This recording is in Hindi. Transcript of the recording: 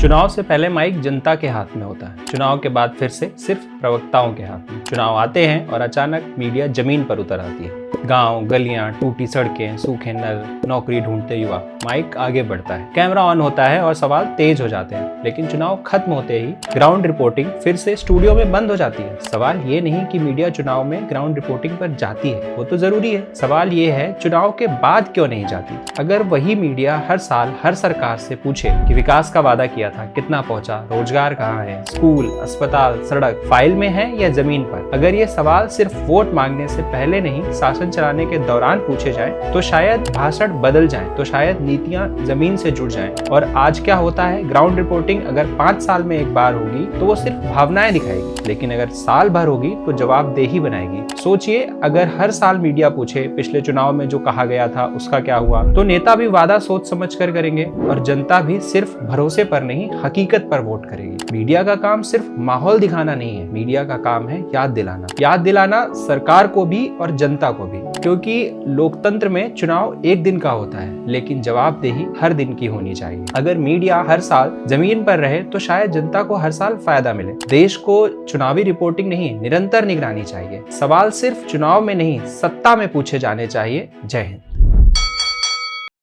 चुनाव से पहले माइक जनता के हाथ में होता है, चुनाव के बाद फिर से सिर्फ प्रवक्ताओं के हाथ में। चुनाव आते हैं और अचानक मीडिया जमीन पर उतर आती है। गांव, गलियां, टूटी सड़कें, सूखे नल, नौकरी ढूंढते युवा, माइक आगे बढ़ता है, कैमरा ऑन होता है और सवाल तेज हो जाते हैं। लेकिन चुनाव खत्म होते ही ग्राउंड रिपोर्टिंग फिर से स्टूडियो में बंद हो जाती है। सवाल ये नहीं कि मीडिया चुनाव में ग्राउंड रिपोर्टिंग पर जाती है, वो तो जरूरी है। सवाल ये है चुनाव के बाद क्यों नहीं जाती। अगर वही मीडिया हर साल हर सरकार से पूछे कि विकास का वादा किया था, कितना पहुंचा, रोजगार कहाँ है, स्कूल, अस्पताल, सड़क फाइल में है या जमीन पर, अगर ये सवाल सिर्फ वोट मांगने से पहले नहीं शासन चलाने के दौरान पूछे जाएं, तो शायद भाषण बदल जाएं, तो शायद नीतियां जमीन से जुड़ जाएं। और आज क्या होता है, ग्राउंड रिपोर्टिंग अगर 5 साल में एक बार होगी तो वो सिर्फ भावनाएं दिखाएगी, लेकिन अगर साल भर होगी तो जवाबदेही बनाएगी। सोचिए, अगर हर साल मीडिया पूछे पिछले चुनाव में जो कहा गया था उसका क्या हुआ, तो नेता भी वादा सोच समझ कर करेंगे और जनता भी सिर्फ भरोसे पर नहीं हकीकत पर वोट करेगी। मीडिया का काम सिर्फ माहौल दिखाना नहीं है, मीडिया का काम है याद दिलाना सरकार को भी और जनता को भी। क्योंकि लोकतंत्र में चुनाव एक दिन का होता है, लेकिन जवाबदेही हर दिन की होनी चाहिए। अगर मीडिया हर साल जमीन पर रहे तो शायद जनता को हर साल फायदा मिले। देश को चुनावी रिपोर्टिंग नहीं, निरंतर निगरानी चाहिए। सवाल सिर्फ चुनाव में नहीं, सत्ता में पूछे जाने चाहिए। जय हिंद।